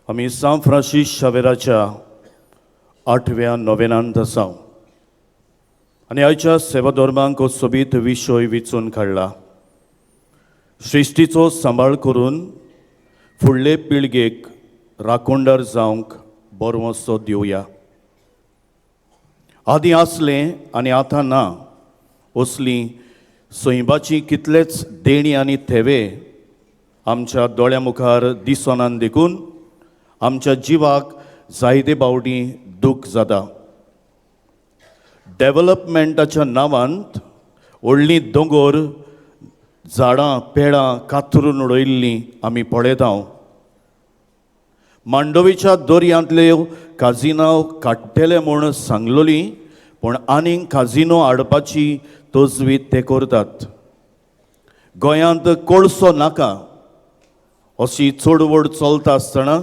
आमी San Francis शावेराच्या 8व्या नोवेनांत आसा आनी आयच्या सेवा धर्मांक हो सोबीत विशय वेचून काडला. सृश्टीचो सांबाळ करून फुडले पिळगेक राखणदार जावंक बरवंसो दिवया. आदी आसलें आनी आतां ना असली सैबाची कितलेच देणी आनी थेवे आमच्या दोळ्या मुखार दिसोनान देखून आमच्या जिवाक जायते बावटी दूख जाता. डेव्हलपमेंटाच्या नांवांत व्हडलीं दोंगर झाडां पेडां कातरून उडयल्लीं आमी पळयता. मांडोवेच्या दर्यांतल्यो काजिनो काडटले म्हूण सांगलोली पूण आनीक काजिनो हाडपाची तजवीज ते करतात. गोंयांत कोळसो नाका अशी चडवड चलता आसतना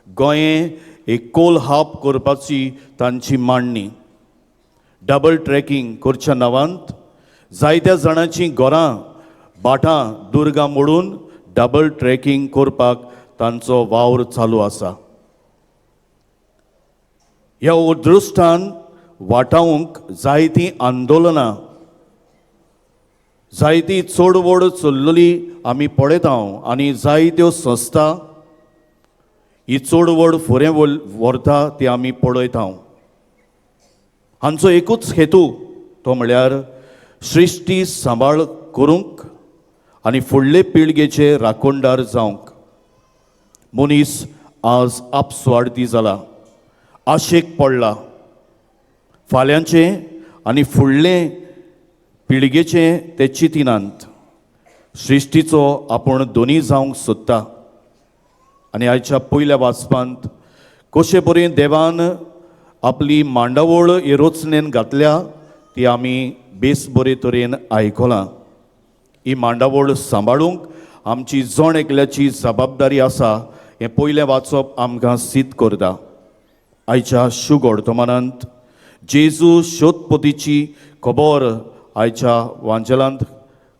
गोंये एक कोल हाप करपाची तांची मांडणी. डबल ट्रॅकिंग करच्या नांवांत जायत्या जाणांची घरां बाटां दुर्गां मोडून डबल ट्रॅकिंग करपाक तांचो वावर चालू आसा. ह्या उद्दृश्टान वाटावंक जायतीं आंदोलनां जायती चडवड चल्लोली आमी पळयता आनी जायत्यो संस्था ही चडवड फुडें व्हरता ती आमी पळयता. हांचो एकूच हेतू तो म्हळ्यार सृश्टी सांबाळ करूंक आनी फुडले पिळगेचे राखणदार जावंक. मनीस आज आपस्वार्थी जाला, आशेक पडला. फाल्यांचे आनी फुडले पिळगेचे ते चिंतिनात. सृश्टीचो आपूण दोनी जावंक सोदता. आनी आयच्या पयल्या वाचपांत कशे परेन देवान आपली मांडावळ हे रचनेन घातल्या ती आमी बेस बरे तरेन आयकलां. ही मांडावळ सांबाळूंक आमची जण एकल्याची जबाबदारी आसा हें पयलें वाचप आमकां सिद्ध करता. आयच्या शुभ वर्तमानांत जेजू शोधपोतीची खबर आयच्या वांचलांत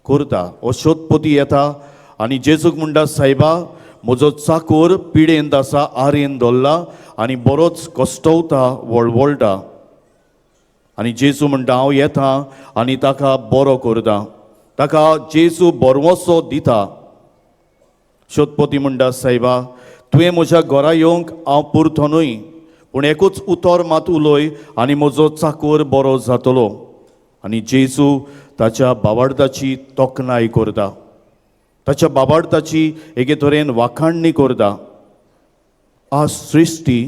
करता. हो शोधपोती येता आनी जेजूक म्हणटा, सायबा म्हजो चाकर पिडेंत आसा, आरेन दवरला आनी बरोच कश्टवता, वळवळटा. आनी जेजू म्हणटा, हांव येता आनी ताका बरो करता. ताका जेजू बरवंसो दिता. शोधपोती म्हणटा, सायबा तुवें म्हज्या घरा येवंक हांव पुरतो न्हय, पूण एकूच उतर मात उलय आनी म्हजो चाकर बरो जातलो. आनी जेजू ताच्या बाबार्दाची तोखणाय करता, ताच्या बाबार्दाची एके तरेन वाखाणणी करता. आज सृश्टी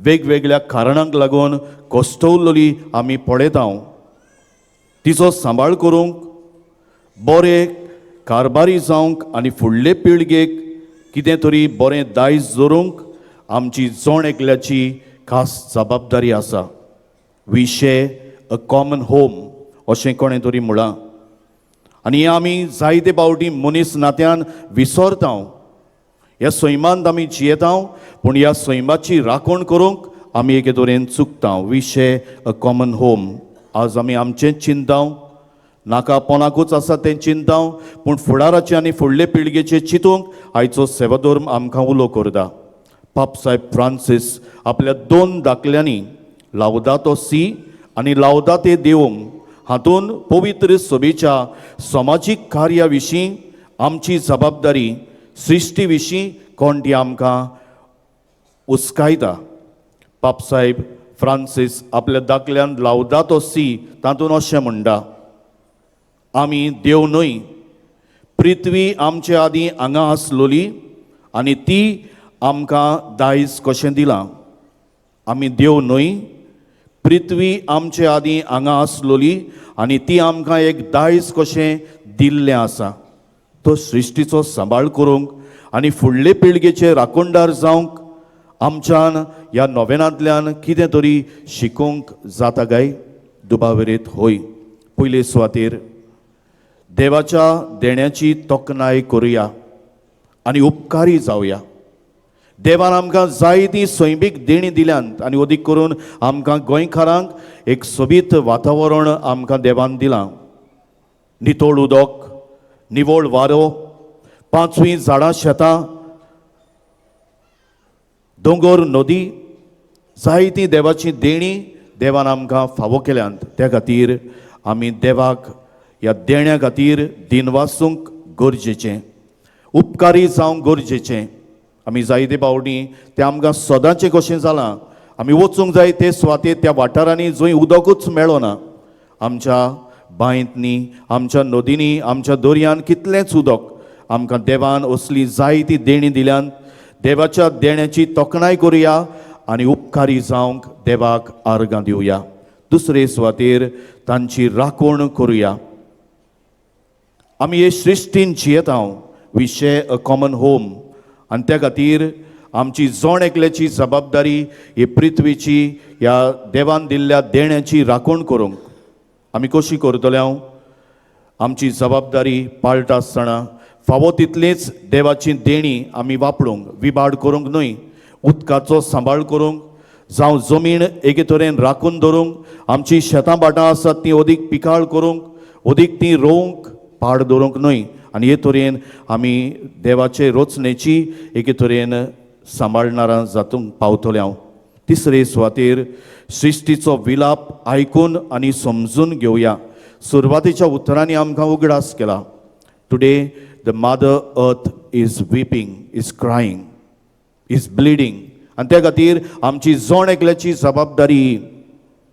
वेगवेगळ्या कारणांक लागून कश्टवलोली आमी पळयता. तिचो सांबाळ करूंक, बरे कारबारी जावंक आनी फुडले पिळगेक कितें तरी बरें दायज दवरूंक आमची जण एकल्याची खास जबाबदारी आसा. We share a common home अशें कोणें तरी म्हळां. आनी आमी जायते फावटी मनीस नात्यान विसरता. ह्या सैमांत आमी जियेता पूण ह्या सैमाची राखण करूंक आमी एके तरेन चुकता. We share a common home. आज आमी आमचेंच चिंता, नाका पोनाकूच आसा तें चिंता, पूण फुडाराचे आनी फुडले पिळगेचे चिंतूंक आयचो सेवाधर्म आमकां उलो करता. पाप साहेब फ्रांसीस आपल्या 2 दाखल्यांनी लावदातो सी आनी लावदाते देवम हातून पवित्र सभेच्या समाजीक कार्या विशीं आमची जबाबदारी सृश्टी विशीं कोण ती आमकां उस्कायता. पाप साहेब फ्रांसीस आपल्या दाखल्यान लावदातो सी तातूंत अशें म्हणटा, आमी देव न्हय, पृथ्वी आमचे आदीं हांगा आसलोली आनी ती आमकां दायज कशें दिलां. आमी देव न्हय, पृथ्वी आमचे आदीं हांगा आसलोली आनी ती आमकां एक दायज कशें दिल्लें आसा. तो सृश्टीचो सांबाळ करूंक आनी फुडले पिळगेचे राखणदार जावंक आमच्यान ह्या नोवेनांतल्यान कितें तरी शिकूंक जाता काय? दुबावरीत होय. पयले सुवातेर देवाच्या देण्याची तोखणाय करुया आनी उपकारी जावया. देवान आमकां जायतीं सैमीक देणी दिल्यांत आनी अदीक करून आमकां गोंयकारांक एक सोबीत वातावरण आमकां देवान दिलां. नितळ उदक, निवळ वारो, 5वी झाडां शेतां, दोंगर नदी जायतीं देवाची देणी देवान आमकां फावो केल्यांत त्या खातीर आमी देवाक ह्या देण्या खातीर दिनवासूंक गरजेचें, उपकारी जावंक गरजेचें. आमी जायते पावटी तें आमकां सदांचें कशें जालां. आमी वचूंक जाय ते सुवातेर त्या वाठारांनी जंय उदकूच मेळना. आमच्या बांयंतनी, आमच्या नदींनी, आमच्या दर्यान कितलेंच उदक आमकां देवान असली जायती देणी दिल्यान देवाच्या देण्याची तोखणाय करुया आनी उपकारी जावंक देवाक आर्गां दिवया. दुसरे सुवातेर तांची राखण करुया. आमी हे सृश्टीन जियेता, we share a common home, आनी त्या खातीर आमची जोण एकल्याची जबाबदारी ही पृथ्वीची ह्या देवान दिल्ल्या देण्याची राखण करूंक. आमी कशी करतले? आमची जबाबदारी पाळटा आसतना फावो तितलीच देवाची देणी आमी वापरूंक, विबाड करूंक न्हय. उदकाचो सांबाळ करूंक, जावं जमीन एके तरेन राखून दवरूंक, आमची शेतां भाटां आसात तीं अदीक पिकाळ करूंक, अदीक तीं रोवंक, पाड दवरूंक न्हय. आनी हे तरेन आमी देवाचे रचनेची एके तरेन सांबाळणारां जातूंक पावतले. तिसरे सुवातेर सृश्टीचो विलाप आयकून आनी समजून घेवया. सुरवातेच्या उतरांनी आमकां उगडास केला. Today the mother earth is weeping, is crying, is bleeding. आनी त्या खातीर आमची जोण एकल्याची जबाबदारी.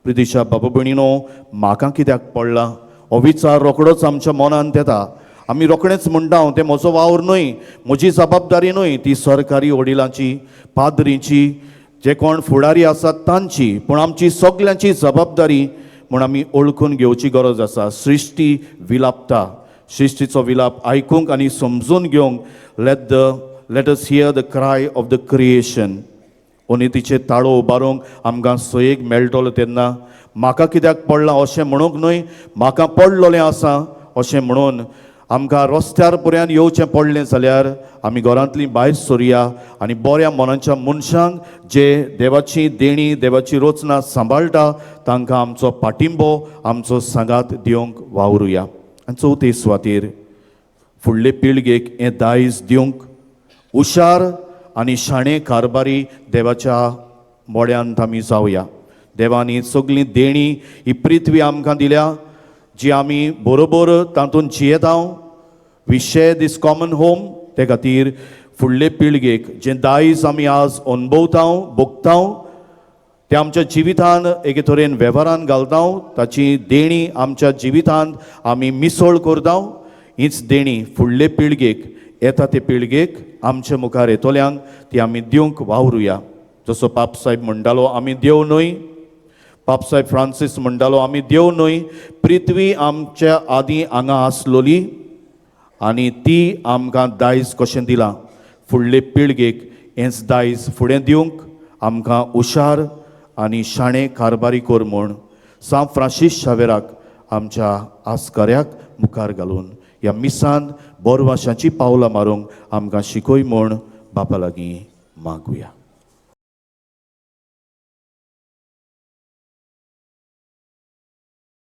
प्रितीच्या बाबा भयणीनो, म्हाका कित्याक पडला हो विचार रोखडोच आमच्या मनांत येता. आमी रोखडेंच म्हणटा तें म्हजो वावर न्हय, म्हजी जबाबदारी न्हय, ती सरकारी वडिलांची, पाद्रीची, जे कोण फुडारी आसात तांची, पूण आमची सगल्यांची जबाबदारी म्हूण आमी ओळखून घेवची गरज आसा. सृश्टी विलापता, सृश्टीचो विलाप आयकूंक आनी समजून घेवंक let us hear the cry of the creation. ओनेतीचे ताळो उबारूंक आमकां सयेक मेळटलो तेन्ना म्हाका कित्याक पडलां अशें म्हणूंक न्हय, म्हाका पडलोलें आसा अशें म्हणून आमकां रस्त्यार पर्यंत येवचें पडलें जाल्यार आमी घरांतलीं भायर सरया आनी बऱ्या मनाच्या मनशांक जे देवाची देणी, देवाची रचना सांबाळटा तांकां आमचो पाठिंबो, आमचो सांगात दिवंक वावरुया. आनी चवथे सुवातेर फुडले पिळगेक हें दायज दिवंक हुशार आनी शाणे कारभारी देवाच्या मोड्यांत आमी जावया. देवान ही सगळीं देणी ही पृथ्वी आमकां दिल्या, जी आमी बरोबर तातूंत जियेता. We share this common home. ते खातीर फुडले पिळगेक जें दायज आमी आज अनुभवता, भोगता, तें आमच्या जिवितांत एके तरेन वेव्हारान घालता. ताची देणी आमच्या जिवितांत आमी मिसळ करता. हीच देणी फुडले पिळगेक, येता ते पिळगेक, आमच्या मुखार येतोल्यांक ती आमी दिवंक वावरुया. जसो पापसाहेब म्हणटालो, आमी देव न्हय. पापसाहेब फ्रांसीस म्हणटालो, आमी देव न्हय. पृथ्वी आमच्या आदीं हांगा आसलोली आनी ती आमकां दायज कशें दिलां. फुडले पिळगेक हेंच दायज फुडें दिवंक आमकां हुशार आनी शाणे कारभारी कर म्हूण सांत फ्रांसीस शावेराक आमच्या आस्कऱ्याक मुखार घालून ह्या मिसान बोरवाशांची पावलां मारूंक आमकां शिकय म्हूण बापा लागीं मागुया.